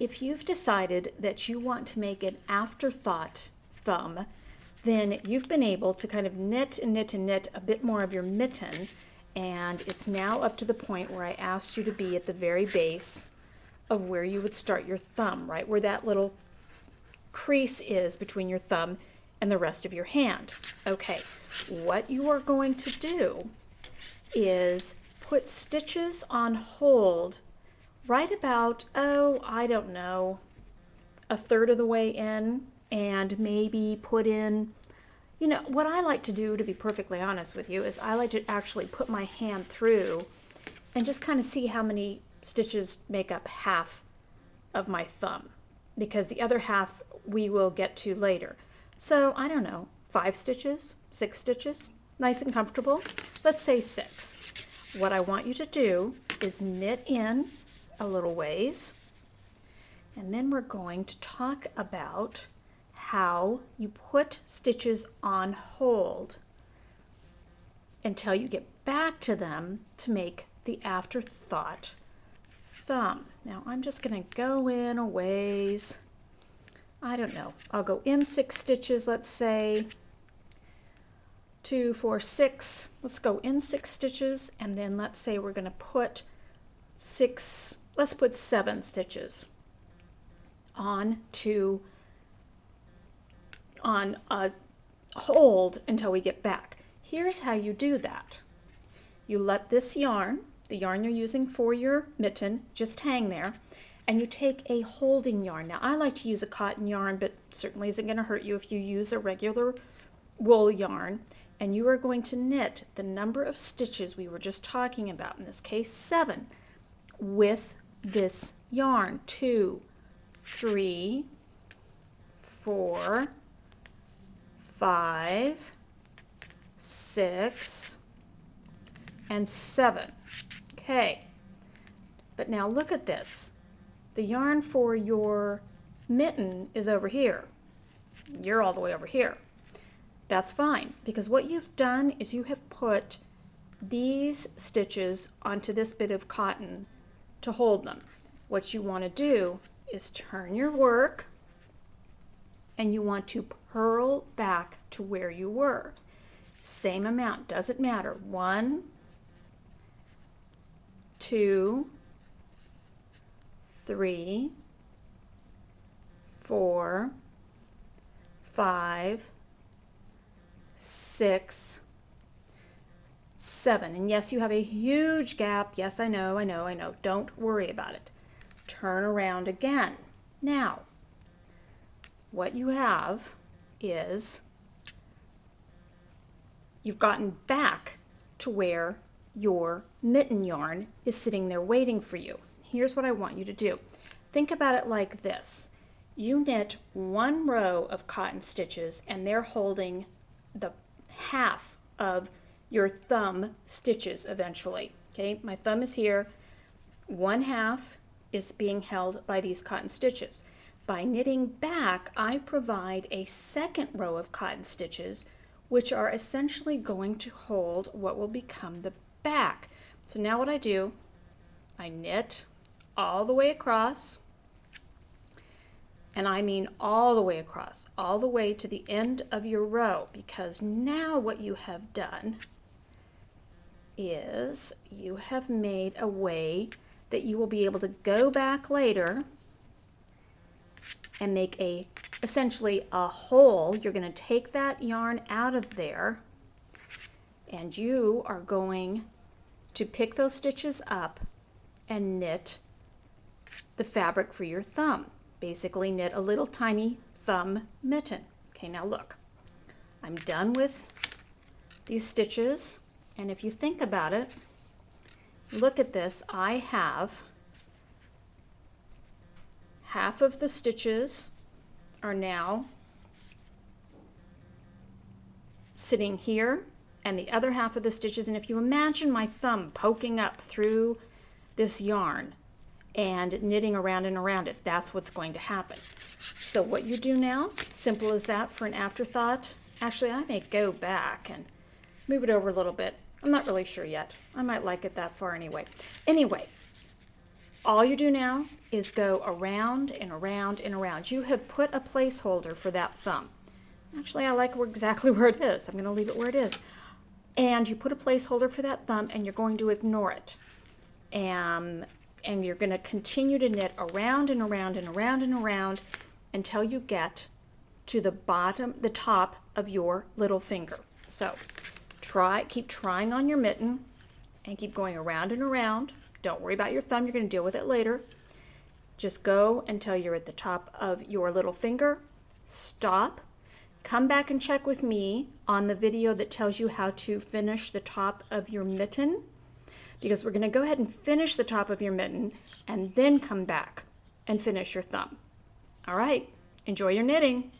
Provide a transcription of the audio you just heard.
if you've decided that you want to make an afterthought thumb, then you've been able to kind of knit and knit and knit a bit more of your mitten, and it's now up to the point where I asked you to be at the very base of where you would start your thumb, right where that little crease is between your thumb and the rest of your hand. Okay, what you are going to do is put stitches on hold right about, oh, I don't know, a third of the way in, and maybe put in, you know, what I like to do, to be perfectly honest with you, is I like to actually put my hand through and just kind of see how many stitches make up half of my thumb, because the other half we will get to later. So I don't know, 5 stitches, 6 stitches, nice and comfortable. Let's say 6. What I want you to do is knit in a little ways, and then we're going to talk about how you put stitches on hold until you get back to them to make the afterthought thumb. Now I'm just going to go in a ways. I don't know. I'll go in 6 stitches, let's say. 2, 4, 6. Let's go in 6 stitches, and then let's say we're going to put 6, let's put 7 stitches on a hold until we get back. Here's how you do that. You let this yarn, the yarn you're using for your mitten, just hang there, and you take a holding yarn. Now I like to use a cotton yarn, but certainly isn't going to hurt you if you use a regular wool yarn, and you are going to knit the number of stitches we were just talking about, in this case 7, with this yarn. 2, 3, 4, 5, 6, and 7. Okay, but now look at this. The yarn for your mitten is over here. You're all the way over here. That's fine, because what you've done is you have put these stitches onto this bit of cotton to hold them. What you want to do is turn your work, and you want to purl back to where you were. Same amount, doesn't matter. 1, 2, 3, 4, 5, 6, 7. And yes, you have a huge gap. Yes, I know. Don't worry about it. Turn around again. Now, what you have is you've gotten back to where your mitten yarn is sitting there waiting for you. Here's what I want you to do. Think about it like this. You knit 1 row of cotton stitches, and they're holding the half of your thumb stitches eventually. Okay, my thumb is here. 1/2 is being held by these cotton stitches. By knitting back, I provide a 2nd row of cotton stitches, which are essentially going to hold what will become the back. So now what I do, I knit all the way across, and I mean all the way across, all the way to the end of your row, because now what you have done is you have made a way that you will be able to go back later and make essentially a hole. You're going to take that yarn out of there, and you are going to pick those stitches up and knit the fabric for your thumb. Basically knit a little tiny thumb mitten. Okay, now look, I'm done with these stitches, and if you think about it, look at this. I have half of the stitches are now sitting here, and the other half of the stitches, and if you imagine my thumb poking up through this yarn and knitting around and around it, that's what's going to happen. So what you do now, simple as that for an afterthought. Actually, I may go back and move it over a little bit. I'm not really sure yet. I might like it that far anyway. Anyway, All you do now is go around and around and around. You have put a placeholder for that thumb. Actually, I like exactly where it is. I'm going to leave it where it is. And you put a placeholder for that thumb, and you're going to ignore it. And you're going to continue to knit around and around and around and around until you get to the top of your little finger. So keep trying on your mitten and keep going around and around. Don't worry about your thumb, you're going to deal with it later. Just go until you're at the top of your little finger. Stop. Come back and check with me on the video that tells you how to finish the top of your mitten, because we're going to go ahead and finish the top of your mitten and then come back and finish your thumb. All right, enjoy your knitting.